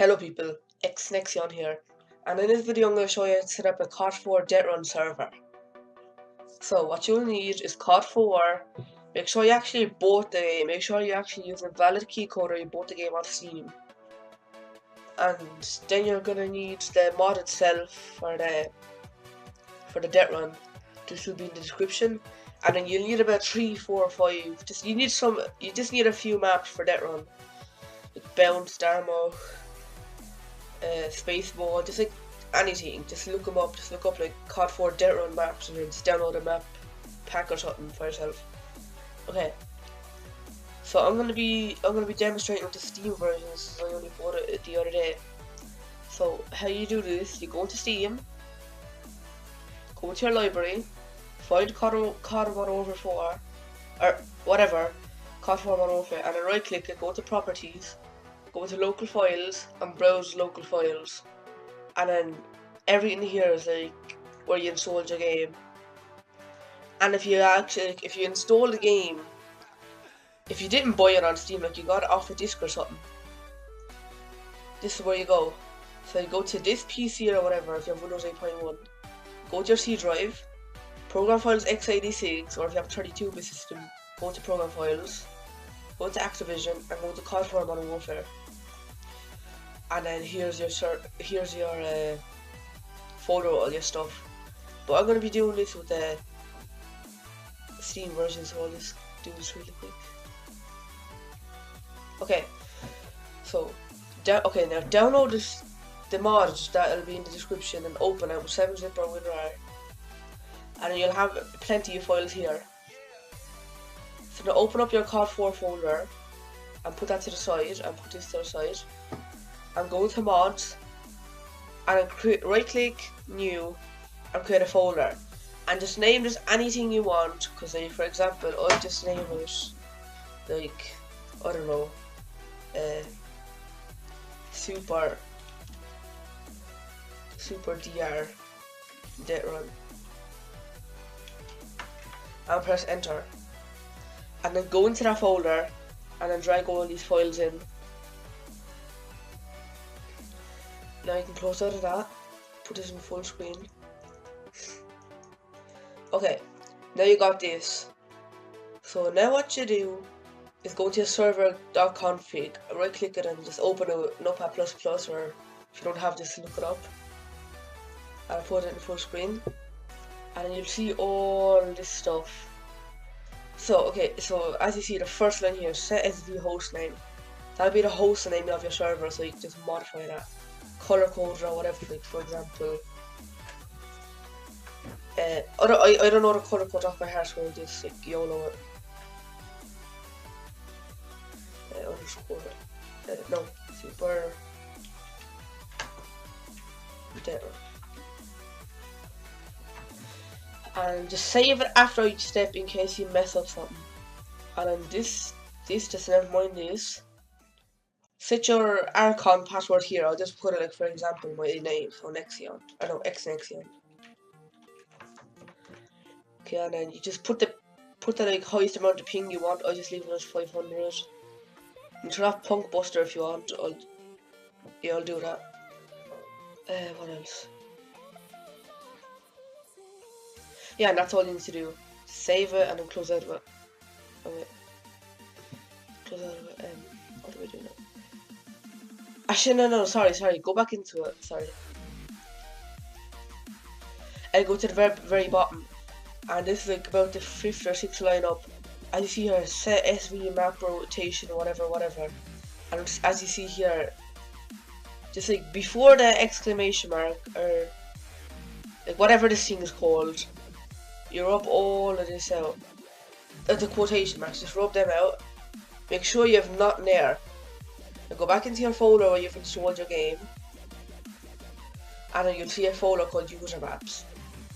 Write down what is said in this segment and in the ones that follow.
Hello people, Xnexion here, and in this video I'm going to show you how to set up a CoD4 Deathrun server. So what you'll need is CoD4, make sure you actually bought the game, make sure you actually use a valid key code or you bought the game on Steam. And then you're going to need the mod itself for the Deathrun. This will be in the description. And then you'll need about 3, 4, 5, you just need a few maps for Deathrun. Like Bounce, Darmo, Space Ball, just like anything, just look them up, just look up like CoD4 Deathrun maps and then just download a map pack or something for yourself. Okay. So I'm gonna be demonstrating with the Steam versions, so I only bought it the other day. So how you do this, you go into Steam, go into your library, find CoD 104 or whatever, CoD4 104, and then right click it, go to properties, go to local files and browse local files, and then everything here is like where you installed your game. And if you install the game, if you didn't buy it on Steam, like you got it off a disc or something, this is where you go. So you go to this PC or whatever, if you have Windows 8.1, go to your C drive, program files x86, or if you have a 32-bit system, go to program files, go to Activision and go to CoD4 Modern Warfare. And then here's your folder with all your stuff. But I'm going to be doing this with the Steam version, so I'll just do this really quick. Okay, so now download the mods that'll be in the description and open it with 7-zip or WinRAR, and then you'll have plenty of files here. So now open up your CoD4 folder and put that to the side, and put this to the side, and go to mods, and right click new and create a folder, and just name this anything you want, because like, for example, I'll just name it like, I don't know, Super DR Deathrun, and press enter, and then go into that folder and then drag all these files in. Now you can close out of that, put this in full screen. Okay, now you got this. So now what you do is go to your server.config, right click it and just open a Notepad++, or if you don't have this, look it up. And put it in full screen. And then you'll see all this stuff. So okay, so as you see, the first line here, set SV host name. That'll be the host name of your server, so you can just modify that. Color code or whatever, like for example. I don't know the color code off my heart, so I'll just like YOLO it. Underscore. No, Super Deathrun. And just save it after each step in case you mess up something. And then this just never mind this. Set your Archon password here. I'll just put it like, for example, my name, so Nexion. I know, Xnexion. Okay, and then you just put the like highest amount of ping you want. I'll just leave it as 500. You can turn off Punk Buster if you want. I'll do that. What else? Yeah, and that's all you need to do. Save it and then close out of it. Okay. Close out of it. What do I do now? Actually, no, sorry. Go back into it. Sorry. And go to the very bottom. And this is like about the 5th or 6th line up. As you see here, set SV macro rotation or whatever. And just, as you see here, just like before the exclamation mark or like whatever this thing is called, you rub all of this out. The quotation marks, just rub them out. Make sure you have nothing there. Now go back into your folder where you've installed your game, and then you'll see a folder called user maps.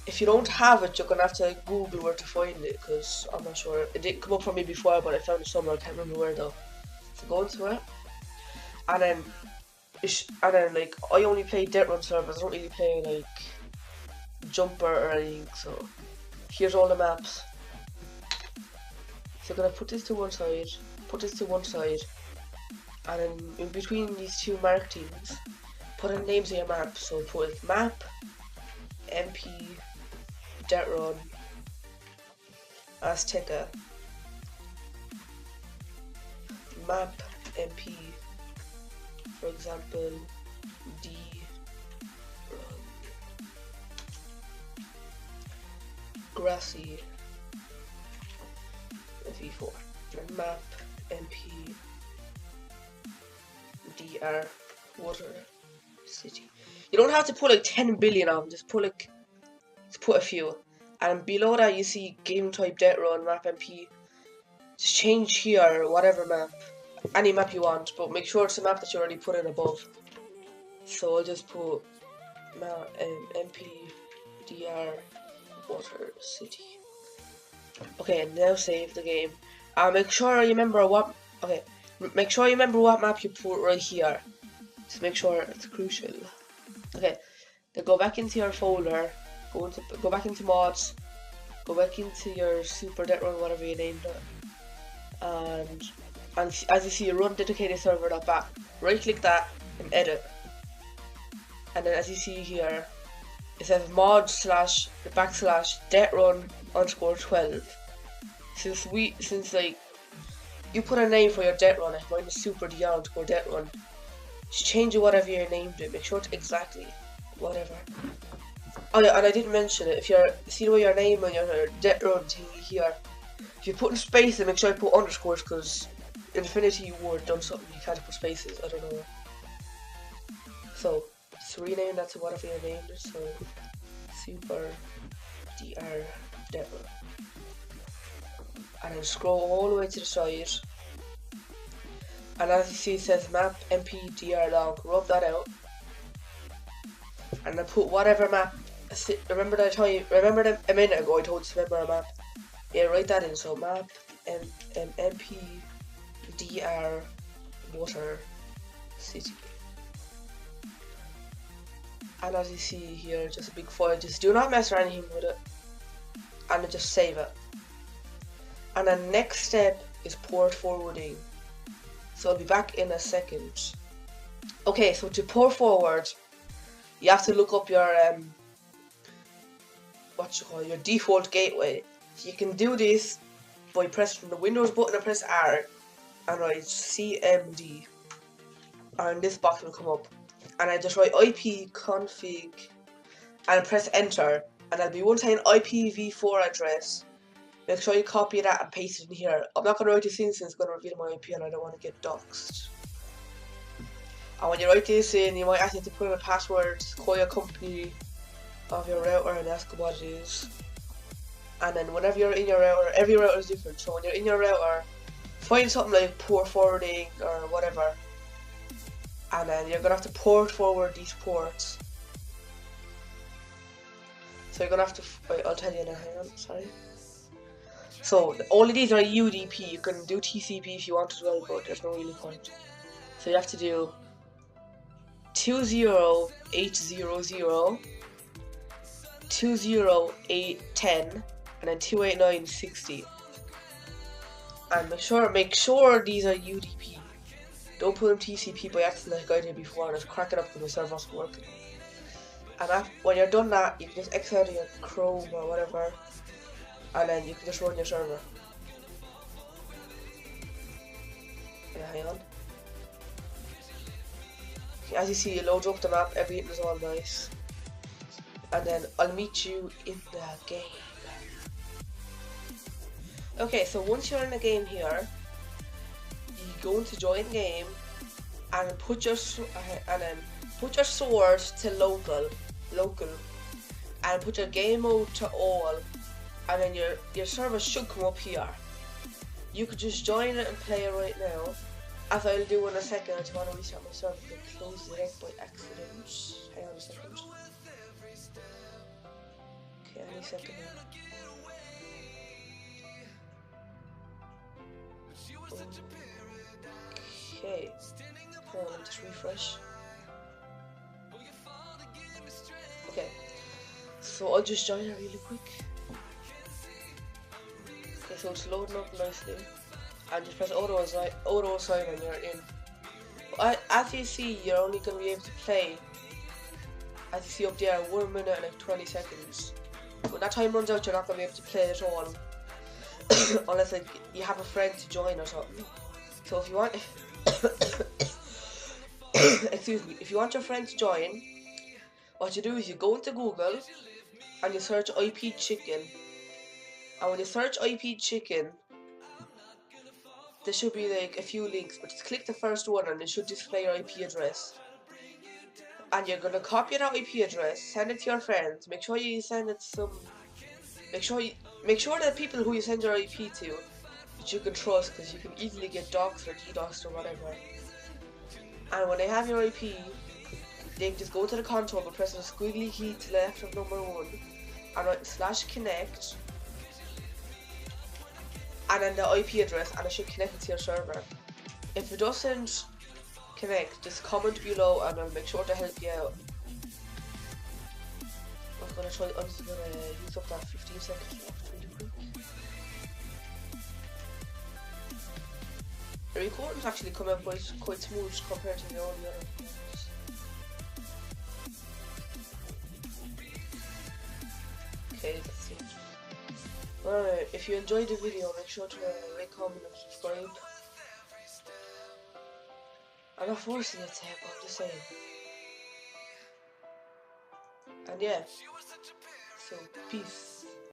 If you don't have it, you're gonna have to Google where to find it, because I'm not sure. It didn't come up for me before, but I found it somewhere. I can't remember where though. So go into it, and then like I only play Deathrun servers. I don't really play like Jumper or anything. So here's all the maps. So I'm gonna put this to one side, put this to one side, and in between these two markings, put in names of your map. So put map, MP, Deathrun, Azteca, map, MP, for example, D. Grassy V4 and map MP DR Water City. You don't have to put like 10 billion of them, just put a few. And below that you see game type Deathrun map MP. Just change here whatever map, any map you want, but make sure it's a map that you already put in above. So I'll just put map MP DR Water City. Okay, now save the game. Make sure you remember what. Okay, make sure you remember what map you put right here. Just make sure it's crucial. Okay, then go back into your folder. Go back into mods. Go back into your Super Deathrun, whatever you named it. And as you see, run dedicated server.bat. Right click that and edit. And then as you see here, it says mod / Deathrun_12. Since like you put a name for your Deathrun, like mine is Super Deathrun, just change it whatever you named it. Make sure it's exactly whatever. Oh yeah, and I didn't mention it. If you're see the way your name and your Deathrun thingy here, if you put in spaces, make sure you put underscores, because Infinity Ward done something you can't put spaces. I don't know. So just rename that to whatever you named it. So Super Deathrun. And then scroll all the way to the side. And as you see, it says map MP log. Rub that out. And then put whatever map. Remember that a minute ago I told you to remember a map. Yeah, write that in. So map MP Water City. And as you see here, just a big file. Just do not mess or anything with it. And then just save it. And the next step is port forwarding. So I'll be back in a second. Okay, so to port forward, you have to look up your your default gateway. So you can do this by pressing the Windows button and press R and write CMD. And this box will come up. And I just write IP config and press enter. And there'll be one time IPv4 address. Make sure you copy that and paste it in here. I'm not going to write this in since it's going to reveal my IP and I don't want to get doxed. And when you write this in, you might ask you to put in a password, call your company of your router and ask what it is. And then whenever you're in your router, every router is different. So when you're in your router, find something like port forwarding or whatever. And then you're going to have to port forward these ports. So you're going to have to, wait, I'll tell you now, hang on, sorry. So all of these are UDP. You can do TCP if you want as well, but there's no really point. So you have to do 20800, 20810, and then 28960. And make sure these are UDP. Don't put them TCP by accident like I did before and just crack it up because the server wasn't working. And when you're done that, you can just exit out of your Chrome or whatever. And then you can just run your server. Yeah, hang on. Okay, as you see, it loads up the map, everything is all nice. And then I'll meet you in the game. Okay, so once you're in the game here, you go into join game and put your sword to local, and put your game mode to all. And then your server should come up here. You could just join it and play it right now. As I'll do in a second. I just want to restart my server and close it out by accident. Hang on a second. Okay, any second now. Okay. Hold on, just refresh. Okay. So I'll just join it really quick. Okay, so it's loading up nicely. And just press auto assign and you're in. As you see, you're only going to be able to play, as you see up there, 1 minute and like 20 seconds. When that time runs out, you're not going to be able to play at all. Unless like you have a friend to join or something. So if you want, excuse me, if you want your friend to join, what you do is you go into Google and you search IP chicken. And when you search IP chicken, there should be like a few links, but just click the first one and it should display your IP address. And you're gonna copy that IP address, send it to your friends. Make sure you send it to some. Make sure that people who you send your IP to that you can trust, because you can easily get doxed or DDoSed or whatever. And when they have your IP, they can just go to the console and press the squiggly key to the left of number 1 and write /connect and then the IP address, and it should connect it to your server. If it doesn't connect, just comment below and I'll make sure to help you out. I'm just gonna use up that 15 seconds left really quick. The recording's actually come out quite smooth compared to all the other ones. Okay, let's see. Alright, if you enjoyed the video, make sure to like, comment and subscribe. I'm not forcing you to, but I'm just saying. And yeah, so peace.